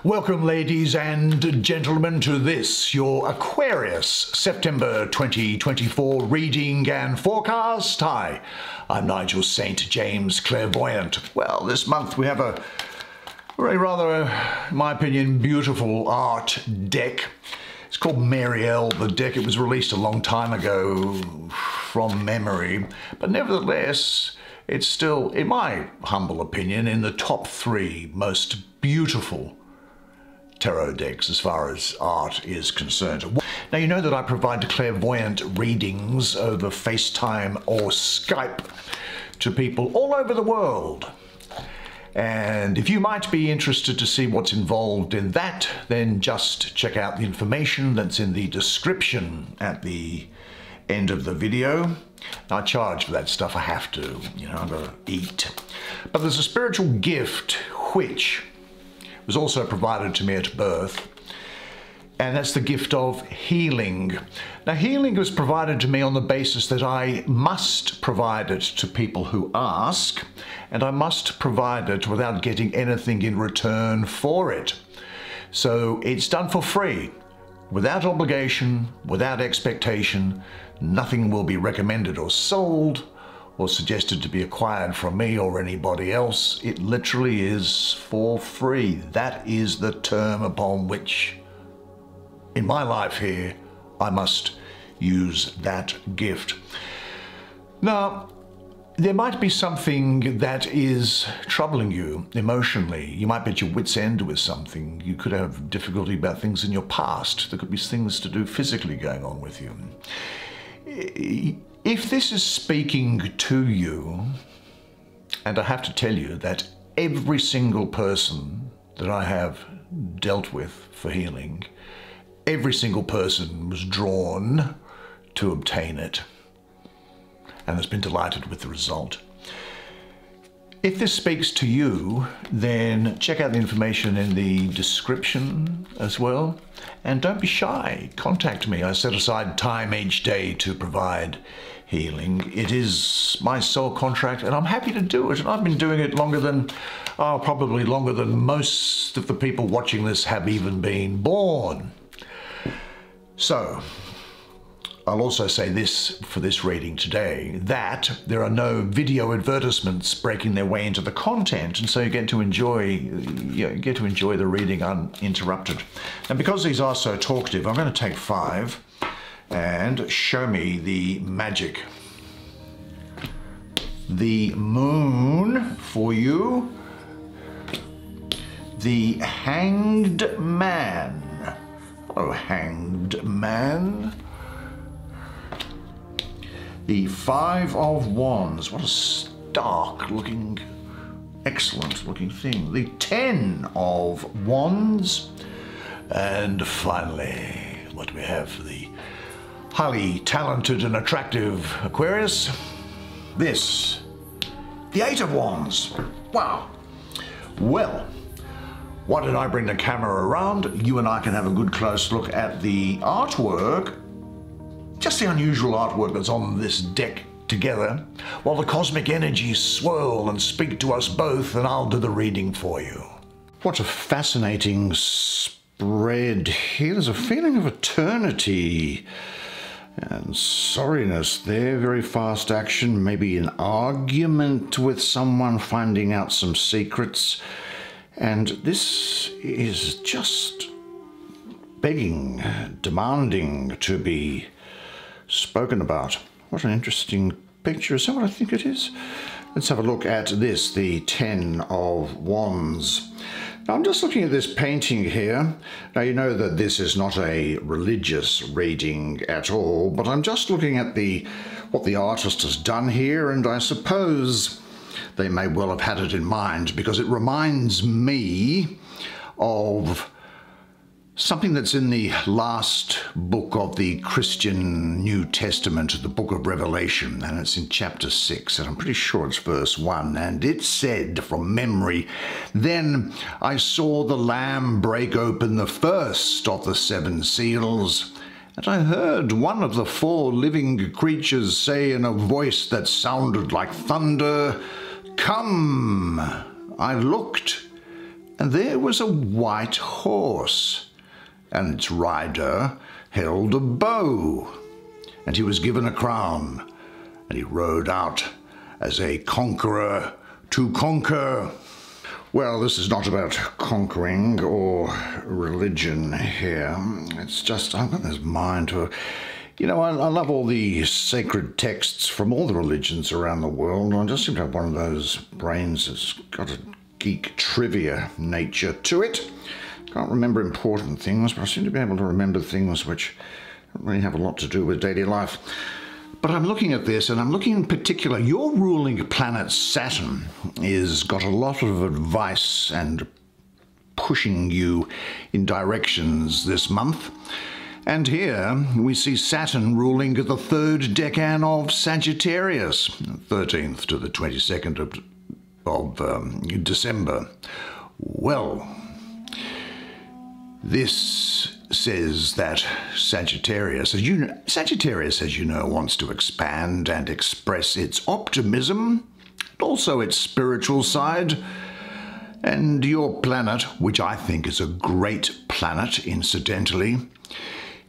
Welcome, ladies and gentlemen, to this, your Aquarius September 2024 reading and forecast. Hi, I'm Nigel St. James, clairvoyant. Well, this month we have a rather, in my opinion, beautiful art deck. It's called Marielle, the deck. It was released a long time ago from memory, but nevertheless, it's still, in my humble opinion, in the top 3 most beautiful tarot decks as far as art is concerned. Now, you know that I provide clairvoyant readings over FaceTime or Skype to people all over the world. And if you might be interested to see what's involved in that, then just check out the information that's in the description at the end of the video. I charge for that stuff, I have to, you know, I've got to eat. But there's a spiritual gift which was also provided to me at birth, and that's the gift of healing. Now, healing was provided to me on the basis that I must provide it to people who ask, and I must provide it without getting anything in return for it. So it's done for free, without obligation, without expectation. Nothing will be recommended or sold or suggested to be acquired from me or anybody else. It literally is for free. That is the term upon which, in my life here, I must use that gift. Now, there might be something that is troubling you emotionally. You might be at your wit's end with something. You could have difficulty about things in your past. There could be things to do physically going on with you. If this is speaking to you, and I have to tell you that every single person that I have dealt with for healing, every single person was drawn to obtain it and has been delighted with the result. If this speaks to you, then check out the information in the description as well. And don't be shy, contact me. I set aside time each day to provide healing. It is my sole contract, and I'm happy to do it. And I've been doing it longer than, probably longer than most of the people watching this have even been born. So, I'll also say this for this reading today, that there are no video advertisements breaking their way into the content, and so you get to enjoy the reading uninterrupted. And because these are so talkative, I'm going to take 5 and show me the magic. The Moon for you, the Hanged Man. Hello, Hanged Man. The 5 of Wands. What a stark looking, excellent looking thing. The 10 of Wands. And finally, what do we have for the highly talented and attractive Aquarius? This, the 8 of Wands. Wow. Well, why don't I bring the camera around? You and I can have a good close look at the artwork. Just the unusual artwork that's on this deck together, while the cosmic energies swirl and speak to us both, and I'll do the reading for you. What a fascinating spread here. There's a feeling of eternity and sorriness there, very fast action, maybe an argument with someone, finding out some secrets, and this is just begging, demanding to be spoken about. What an interesting picture. Is that what I think it is? Let's have a look at this, the 10 of Wands. Now, I'm just looking at this painting here. Now, you know that this is not a religious reading at all, but I'm just looking at what the artist has done here, and I suppose they may well have had it in mind, because it reminds me of something that's in the last book of the Christian New Testament, the book of Revelation, and it's in chapter 6, and I'm pretty sure it's verse 1, and it said from memory, "Then I saw the Lamb break open the first of the 7 seals, and I heard one of the 4 living creatures say in a voice that sounded like thunder, 'Come!' I looked, and there was a white horse, and its rider held a bow, and he was given a crown, and he rode out as a conqueror to conquer. Well, this is not about conquering or religion here. It's just, I've got this mind to, I love all the sacred texts from all the religions around the world. I just seem to have one of those brains that's got a geek trivia nature to it. Can't remember important things, but I seem to be able to remember things which don't really have a lot to do with daily life. But I'm looking at this, and I'm looking in particular, your ruling planet Saturn is got a lot of advice and pushing you in directions this month. And here we see Saturn ruling the third decan of Sagittarius, 13th to the 22nd of December. Well, this says that Sagittarius, as you know, wants to expand and express its optimism, and also its spiritual side. And your planet, which I think is a great planet, incidentally,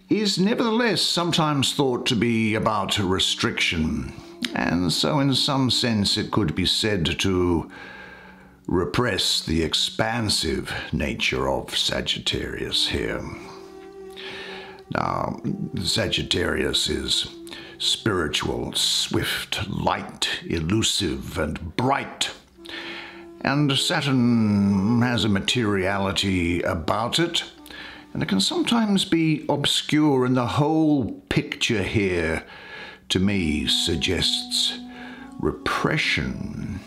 is nevertheless sometimes thought to be about restriction. And so in some sense it could be said to repress the expansive nature of Sagittarius here. Now, Sagittarius is spiritual, swift, light, elusive, and bright. And Saturn has a materiality about it, and it can sometimes be obscure, and the whole picture here, to me, suggests repression.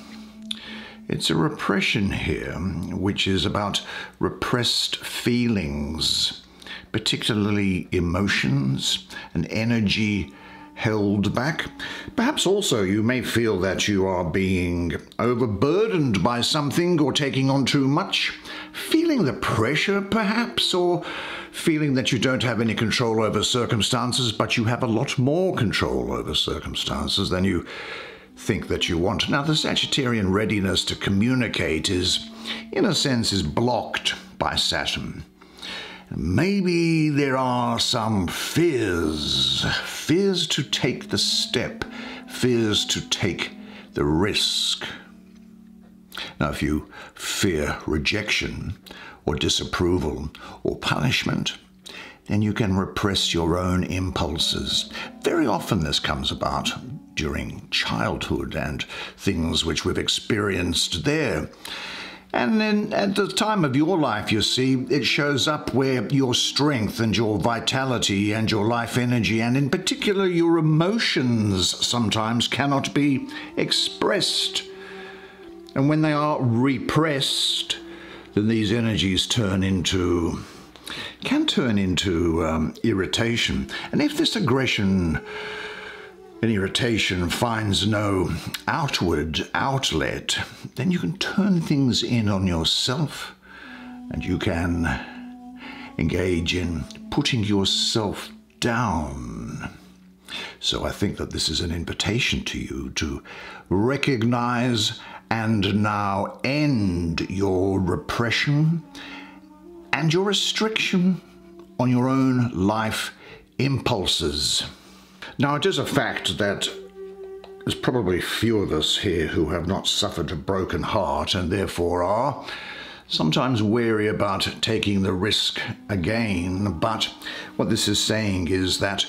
It's a repression here, which is about repressed feelings, particularly emotions and energy held back. Perhaps also you may feel that you are being overburdened by something or taking on too much, feeling the pressure perhaps, or feeling that you don't have any control over circumstances, but you have a lot more control over circumstances than you think that you want. Now, the Sagittarian readiness to communicate is, in a sense, is blocked by Saturn. Maybe there are some fears to take the step, fears to take the risk. Now, if you fear rejection or disapproval or punishment, then you can repress your own impulses. Very often this comes about during childhood and things which we've experienced there. And then at the time of your life, you see, it shows up where your strength and your vitality and your life energy, and in particular your emotions, sometimes cannot be expressed. And when they are repressed, then these energies can turn into irritation. And if this aggression and irritation finds no outward outlet, then you can turn things in on yourself, and you can engage in putting yourself down. So I think that this is an invitation to you to recognize and now end your repression and your restriction on your own life impulses. Now, it is a fact that there's probably few of us here who have not suffered a broken heart and therefore are sometimes wary about taking the risk again. But what this is saying is that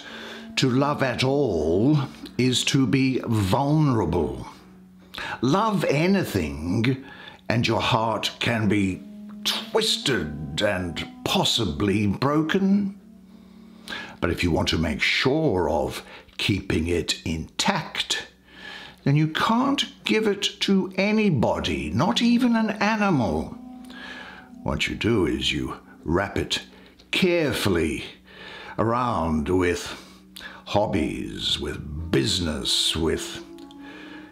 to love at all is to be vulnerable. Love anything and your heart can be twisted and possibly broken. But if you want to make sure of keeping it intact, then you can't give it to anybody, not even an animal. What you do is you wrap it carefully around with hobbies, with business, with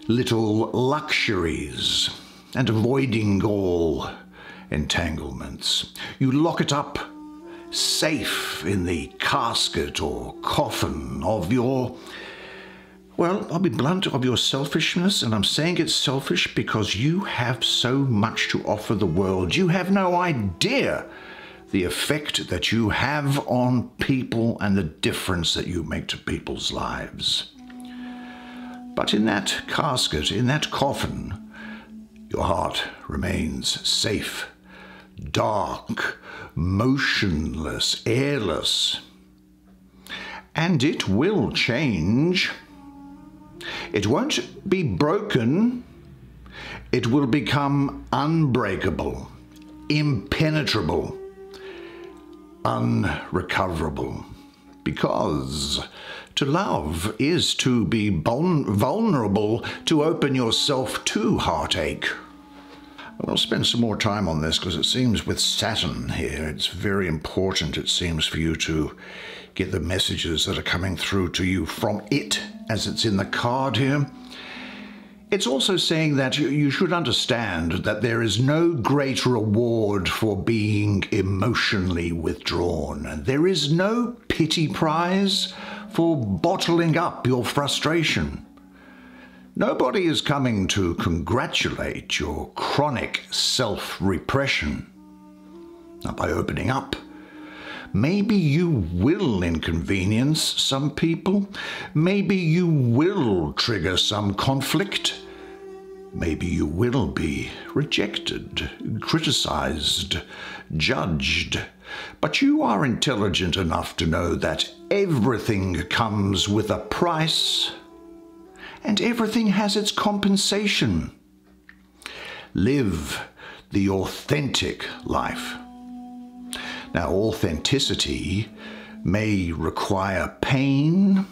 little luxuries, and avoiding all entanglements. You lock it up safe in the casket or coffin of your Well, I'll be blunt, of your selfishness, and I'm saying it's selfish because you have so much to offer the world. You have no idea the effect that you have on people and the difference that you make to people's lives. But in that casket, in that coffin, your heart remains safe, dark, motionless, airless. And it will change. It won't be broken. It will become unbreakable, impenetrable, unrecoverable. Because to love is to be vulnerable, to open yourself to heartache. We'll spend some more time on this because it seems with Saturn here, it's very important, it seems, for you to get the messages that are coming through to you from it, as it's in the card here. It's also saying that you should understand that there is no great reward for being emotionally withdrawn. And there is no pity prize for bottling up your frustration. Nobody is coming to congratulate your chronic self-repression. Now, by opening up, maybe you will inconvenience some people. Maybe you will trigger some conflict. Maybe you will be rejected, criticized, judged. But you are intelligent enough to know that everything comes with a price, and everything has its compensation. Live the authentic life. Now, authenticity may require pain.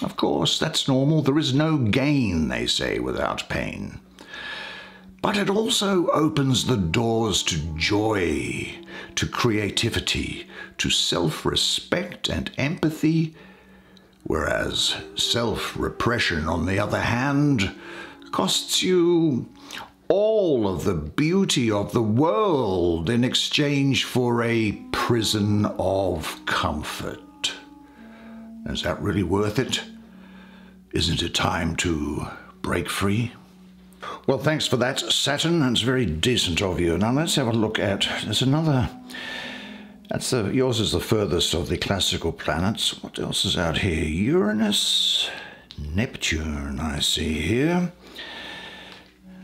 Of course, that's normal. There is no gain, they say, without pain. But it also opens the doors to joy, to creativity, to self-respect and empathy, whereas self-repression, on the other hand, costs you all of the beauty of the world in exchange for a prison of comfort. Is that really worth it? Isn't it time to break free? Well, thanks for that, Saturn. That's very decent of you. Now let's have a look at, there's another, yours is the furthest of the classical planets. What else is out here? Uranus, Neptune, I see here.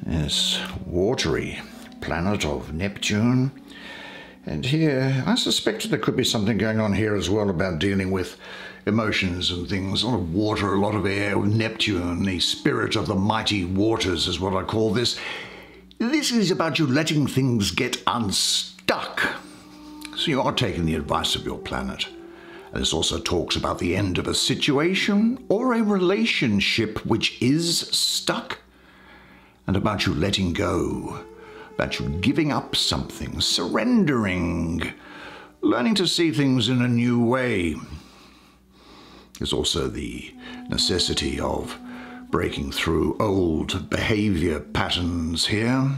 Yes, watery planet of Neptune. And here, I suspect there could be something going on here as well about dealing with emotions and things. A lot of water, a lot of air. Neptune, the spirit of the mighty waters is what I call this. This is about you letting things get unstuck. So you are taking the advice of your planet. And this also talks about the end of a situation or a relationship which is stuck, and about you letting go, about you giving up something, surrendering, learning to see things in a new way. There's also the necessity of breaking through old behavior patterns here.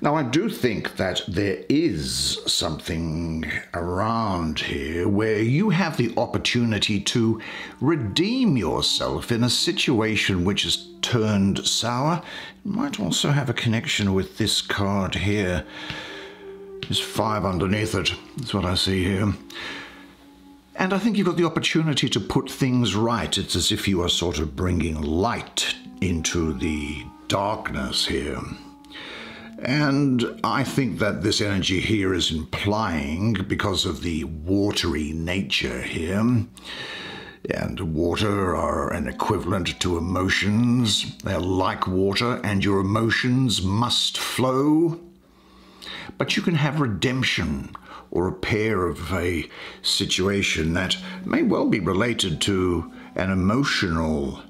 Now, I do think that there is something around here where you have the opportunity to redeem yourself in a situation which has turned sour. It might also have a connection with this card here. There's 5 underneath it. That's what I see here. And I think you've got the opportunity to put things right. It's as if you are sort of bringing light into the darkness here. And I think that this energy here is implying, because of the watery nature here, and water are an equivalent to emotions. They're like water, and your emotions must flow. But you can have redemption or repair of a situation that may well be related to an emotional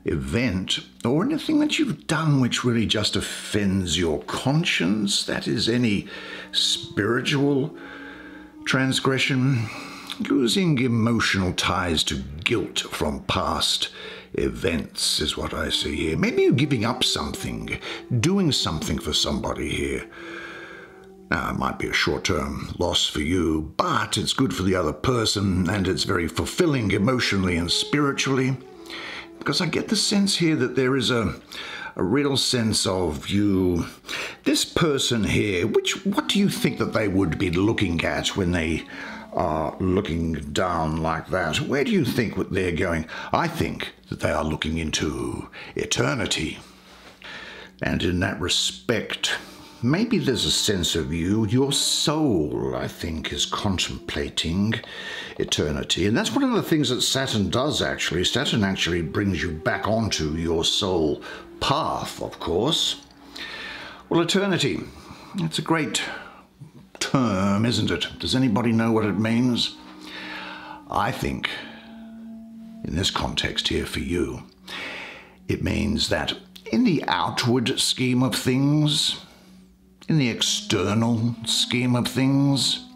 event or anything that you've done which really just offends your conscience. That is any spiritual transgression, losing emotional ties to guilt from past events is what I see here. Maybe you're giving up something, doing something for somebody here. Now, it might be a short-term loss for you, but it's good for the other person, and it's very fulfilling emotionally and spiritually. because I get the sense here that there is a real sense of you. This person here, what do you think that they would be looking at when they are looking down like that? Where do you think what they're going? I think that they are looking into eternity. And in that respect, maybe there's a sense of you, your soul, I think, is contemplating eternity. And that's one of the things that Saturn does, actually. Saturn actually brings you back onto your soul path, of course. Well, eternity, it's a great term, isn't it? Does anybody know what it means? I think, in this context here for you, it means that in the outward scheme of things, in the external scheme of things,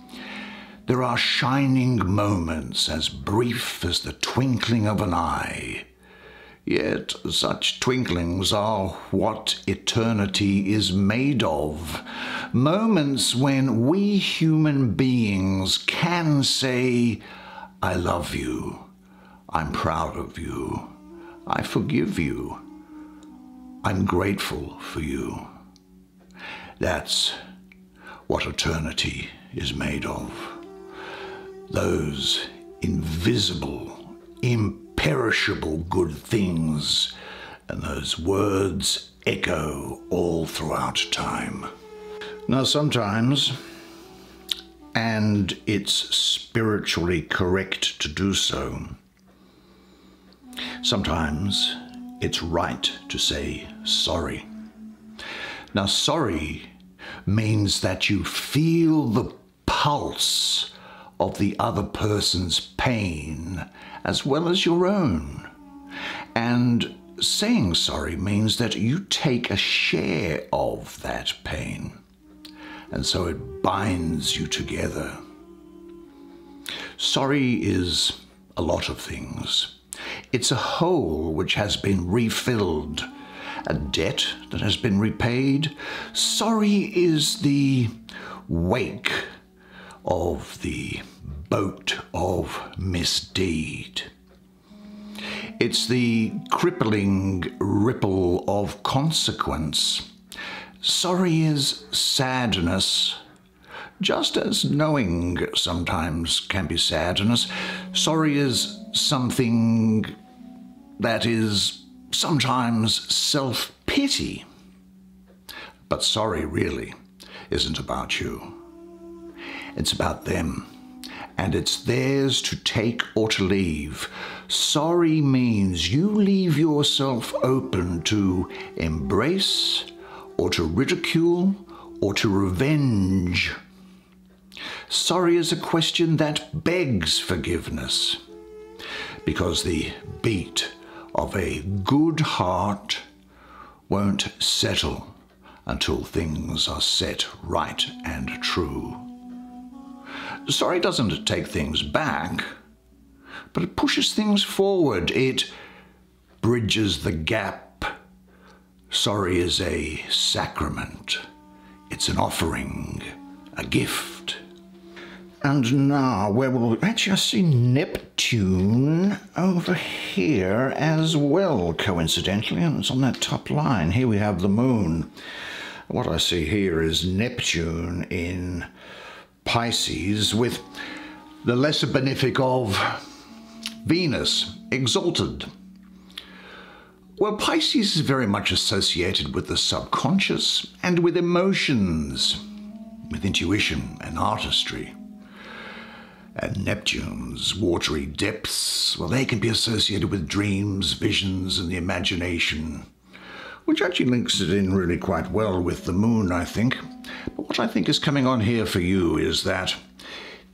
there are shining moments as brief as the twinkling of an eye. Yet such twinklings are what eternity is made of. Moments when we human beings can say, I love you, I'm proud of you, I forgive you, I'm grateful for you. That's what eternity is made of. Those invisible, imperishable good things, and those words echo all throughout time. Now sometimes, and it's spiritually correct to do so, sometimes it's right to say sorry. Now sorry means that you feel the pulse of the other person's pain as well as your own. And saying sorry means that you take a share of that pain. And so it binds you together. Sorry is a lot of things. It's a hole which has been refilled, a debt that has been repaid. Sorry is the wake of the boat of misdeed. It's the crippling ripple of consequence. Sorry is sadness, just as knowing sometimes can be sadness. Sorry is something that is sometimes self-pity. But sorry really isn't about you. It's about them, and it's theirs to take or to leave. Sorry means you leave yourself open to embrace or to ridicule or to revenge. Sorry is a question that begs forgiveness, because the beat of a good heart won't settle until things are set right and true. Sorry doesn't take things back, but it pushes things forward. It bridges the gap. Sorry is a sacrament. It's an offering, a gift. And now, where will actually I see Neptune over here as well, coincidentally, and it's on that top line. Here we have the moon. What I see here is Neptune in Pisces with the lesser benefic of Venus, exalted. Well, Pisces is very much associated with the subconscious and with emotions, with intuition and artistry. And Neptune's watery depths, well, they can be associated with dreams, visions, and the imagination, which actually links it in really quite well with the moon, I think. But what I think is coming on here for you is that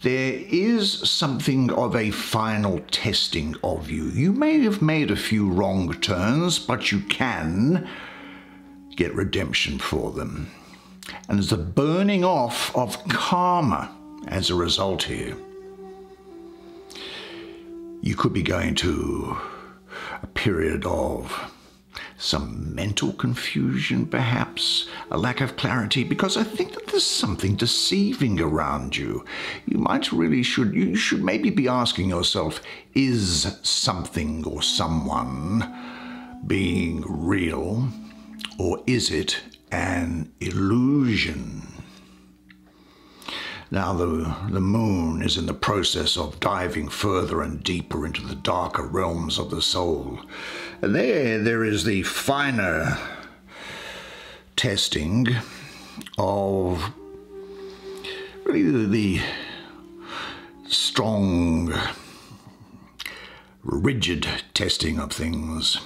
there is something of a final testing of you. You may have made a few wrong turns, but you can get redemption for them. And there's a burning off of karma as a result here. You could be going to a period of some mental confusion perhaps, a lack of clarity, because I think that there's something deceiving around you. You should maybe be asking yourself, is something or someone being real, or is it an illusion? Now the moon is in the process of diving further and deeper into the darker realms of the soul. And there is the finer testing of really the strong, rigid testing of things.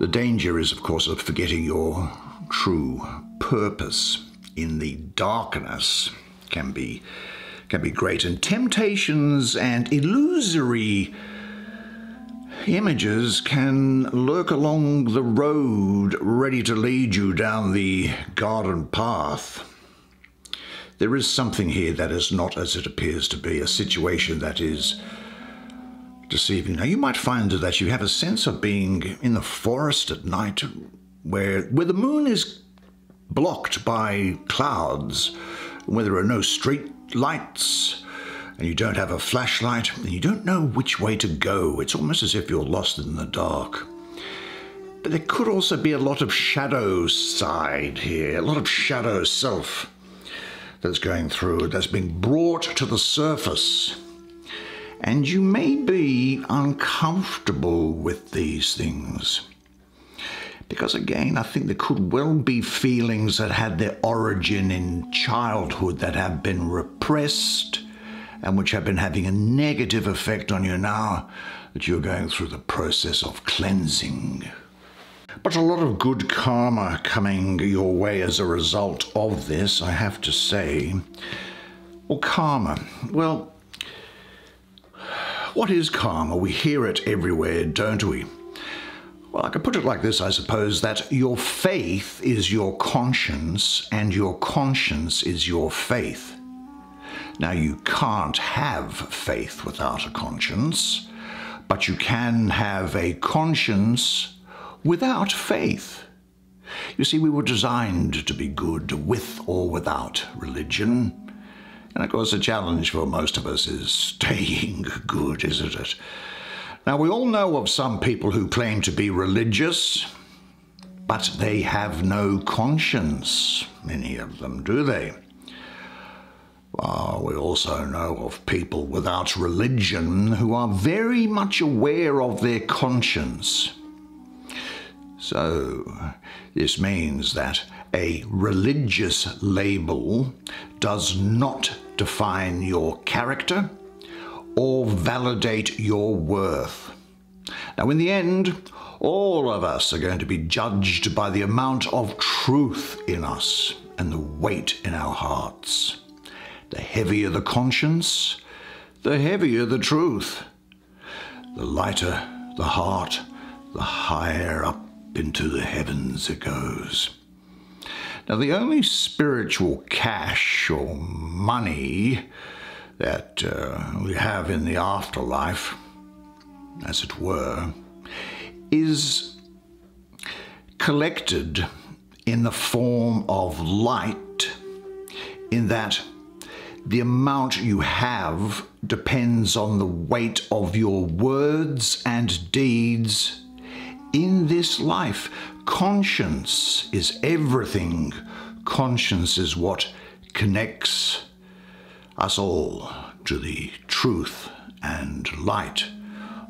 The danger is, of course, of forgetting your true purpose in the darkness can be great, and temptations and illusory images can lurk along the road, ready to lead you down the garden path. There is something here that is not as it appears to be, a situation that is deceiving. Now, you might find that you have a sense of being in the forest at night where the moon is blocked by clouds, where there are no street lights, and you don't have a flashlight, and you don't know which way to go. It's almost as if you're lost in the dark. But there could also be a lot of shadow side here, a lot of shadow self that's going through, that's being brought to the surface. And you may be uncomfortable with these things. Because again, I think there could well be feelings that had their origin in childhood that have been repressed and which have been having a negative effect on you now that you're going through the process of cleansing. But a lot of good karma coming your way as a result of this, I have to say. Well, karma. Well, what is karma? We hear it everywhere, don't we? Well, I could put it like this, I suppose, that your faith is your conscience and your conscience is your faith. Now, you can't have faith without a conscience, but you can have a conscience without faith. You see, we were designed to be good with or without religion. And of course, the challenge for most of us is staying good, isn't it? Now, we all know of some people who claim to be religious, but they have no conscience. Many of them, do they? Well, we also know of people without religion who are very much aware of their conscience. So, this means that a religious label does not define your character or validate your worth. Now, in the end, all of us are going to be judged by the amount of truth in us and the weight in our hearts. The heavier the conscience, the heavier the truth. The lighter the heart, the higher up into the heavens it goes. Now, the only spiritual cash or money that we have in the afterlife, as it were, is collected in the form of light, in that the amount you have depends on the weight of your words and deeds in this life. Conscience is everything. Conscience is what connects us all to the truth and light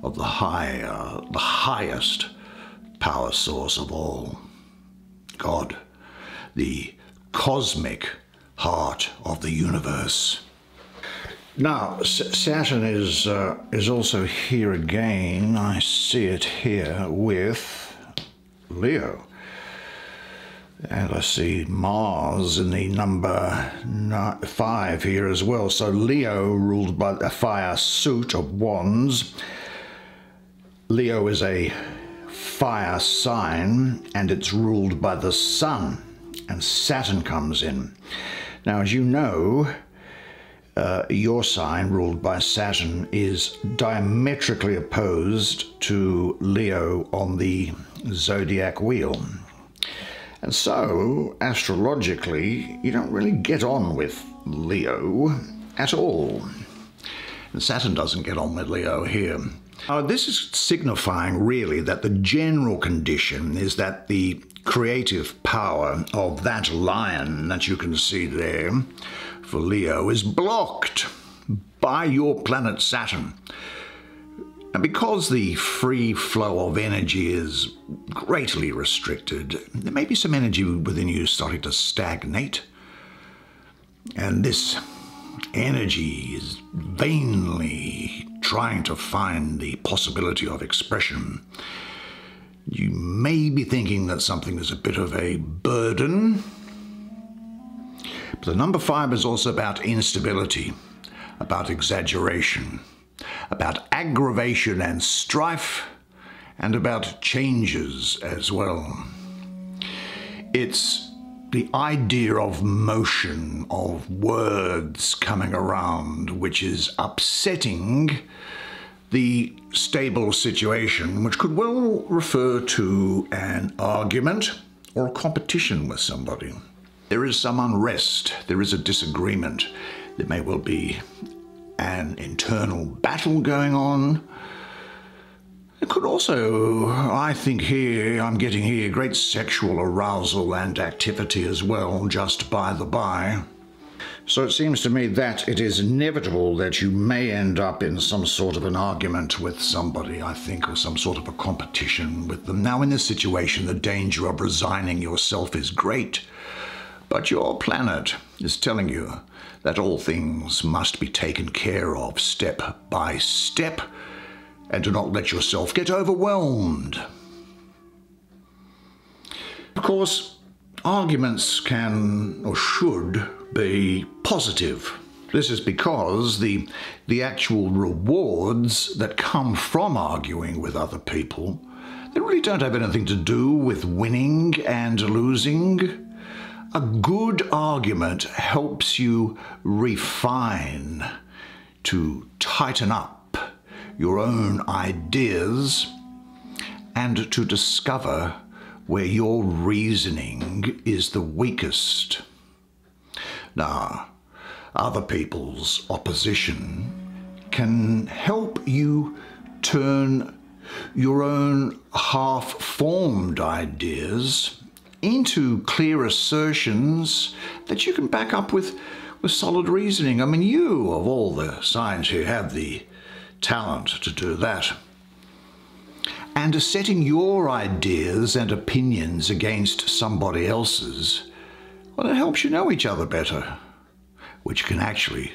of the highest power source of all, God, the cosmic heart of the universe. Now, Saturn is also here again. I see it here with Leo. And I see Mars in the number 5 here as well. So Leo, ruled by the fire suit of wands. Leo is a fire sign, and it's ruled by the sun. And Saturn comes in. Now, as you know, your sign, ruled by Saturn, is diametrically opposed to Leo on the zodiac wheel. And so, astrologically, you don't really get on with Leo at all. And Saturn doesn't get on with Leo here. This is signifying really that the general condition is that the creative power of that lion that you can see there for Leo is blocked by your planet Saturn. And because the free flow of energy is greatly restricted, there may be some energy within you starting to stagnate. And this energy is vainly trying to find the possibility of expression. You may be thinking that something is a bit of a burden. But the number 5 is also about instability, about exaggeration, about aggravation and strife, and about changes as well. It's the idea of motion, of words coming around, which is upsetting the stable situation, which could well refer to an argument or a competition with somebody. There is some unrest, there is a disagreement, there may well be an internal battle going on. It could also, I think here, I'm getting here, great sexual arousal and activity as well, just by the by. So it seems to me that it is inevitable that you may end up in some sort of an argument with somebody, I think, or some sort of a competition with them. Now, in this situation, the danger of resigning yourself is great, but your planet is telling you that all things must be taken care of step by step, and do not let yourself get overwhelmed. Of course, arguments can or should be positive. This is because the actual rewards that come from arguing with other people, they really don't have anything to do with winning and losing. A good argument helps you refine, to tighten up your own ideas, and to discover where your reasoning is the weakest. Now, other people's opposition can help you turn your own half-formed ideas into clear assertions that you can back up with solid reasoning. I mean, you, of all the signs here, have the talent to do that. And setting your ideas and opinions against somebody else's, well, it helps you know each other better, which can actually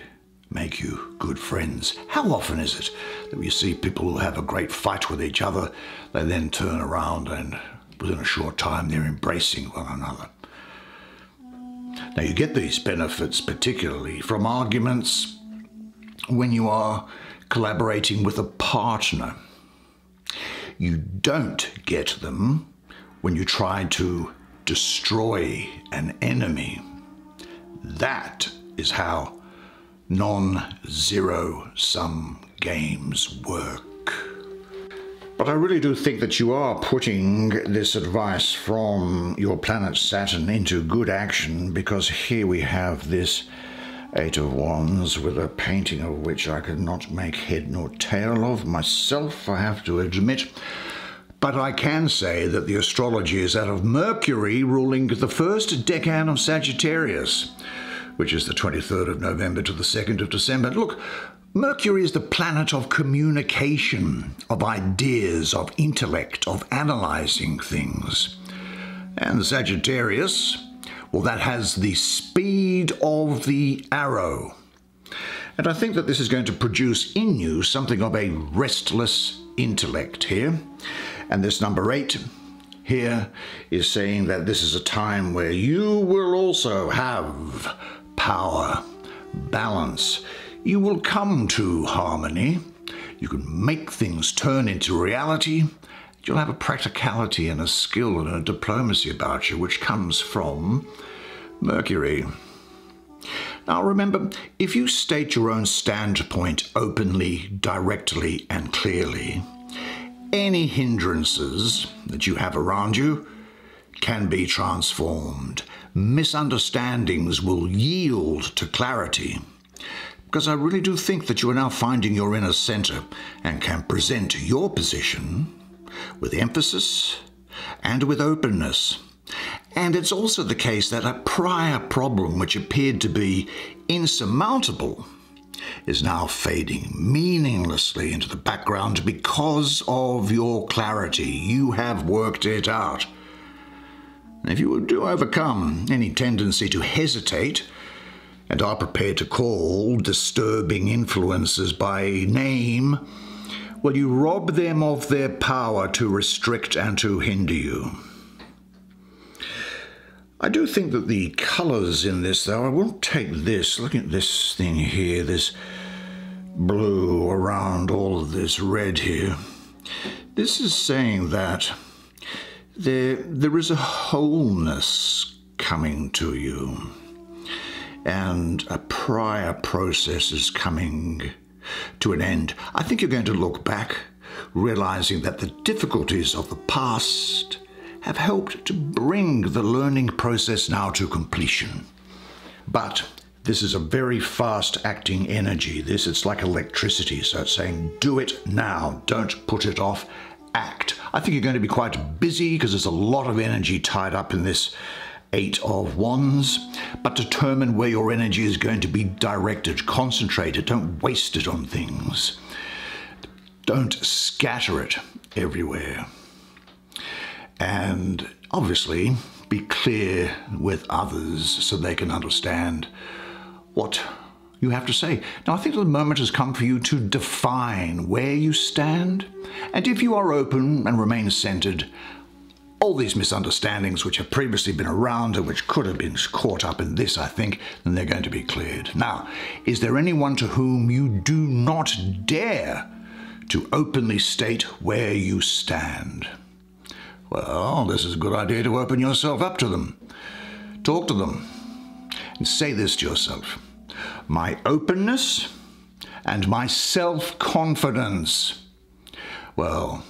make you good friends. How often is it that we see people who have a great fight with each other, they then turn around and within a short time they're embracing one another? Now, you get these benefits particularly from arguments when you are collaborating with a partner. You don't get them when you try to destroy an enemy. That is how non-zero-sum games work. But I really do think that you are putting this advice from your planet Saturn into good action, because here we have this 8 of Wands with a painting of which I could not make head nor tail of myself, I have to admit. But I can say that the astrology is that of Mercury ruling the first decan of Sagittarius, which is the 23rd of November to the 2nd of December. Look, Mercury is the planet of communication, of ideas, of intellect, of analysing things. And the Sagittarius, well, that has the speed of the arrow. And I think that this is going to produce in you something of a restless intellect here. And this number 8 here is saying that this is a time where you will also have power, balance. You will come to harmony. You can make things turn into reality. You'll have a practicality and a skill and a diplomacy about you, which comes from Mercury. Now remember, if you state your own standpoint openly, directly, and clearly, any hindrances that you have around you can be transformed. Misunderstandings will yield to clarity. Because I really do think that you are now finding your inner center and can present your position with emphasis and with openness. And it's also the case that a prior problem which appeared to be insurmountable is now fading meaninglessly into the background because of your clarity. You have worked it out. And if you do overcome any tendency to hesitate and are prepared to call disturbing influences by name, well, you rob them of their power to restrict and to hinder you. I do think that the colours in this, though, I won't take this. Look at this thing here, this blue around all of this red here. This is saying that there is a wholeness coming to you, and a prior process is coming to an end. I think you're going to look back, realizing that the difficulties of the past have helped to bring the learning process now to completion. But this is a very fast-acting energy. It's like electricity, so it's saying, do it now, don't put it off, act. I think you're going to be quite busy because there's a lot of energy tied up in this Eight of Wands, but determine where your energy is going to be directed, concentrated. Don't waste it on things. Don't scatter it everywhere. And obviously be clear with others so they can understand what you have to say. Now, I think the moment has come for you to define where you stand, and if you are open and remain centered, all these misunderstandings which have previously been around and which could have been caught up in this, I think, then they're going to be cleared. Now, is there anyone to whom you do not dare to openly state where you stand? Well, this is a good idea to open yourself up to them. Talk to them and say this to yourself: my openness and my self-confidence, well,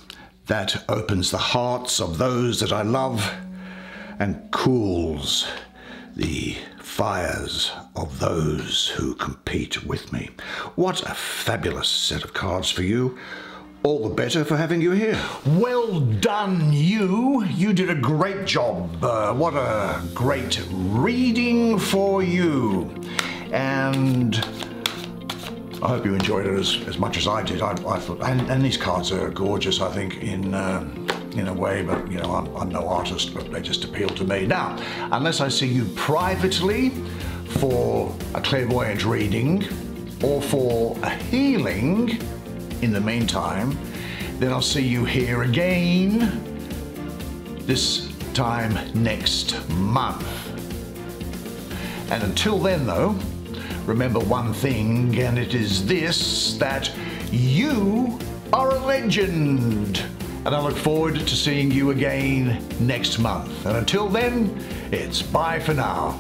that opens the hearts of those that I love and cools the fires of those who compete with me. What a fabulous set of cards for you. All the better for having you here. Well done, you. You did a great job. What a great reading for you. And I hope you enjoyed it as much as I did. I thought, and these cards are gorgeous, I think, in a way, but you know, I'm no artist, but they just appeal to me. Now, unless I see you privately for a clairvoyant reading or for a healing in the meantime, then I'll see you here again this time next month. And until then, though, remember one thing, and it is this, that you are a legend. And I look forward to seeing you again next month. And until then, it's bye for now.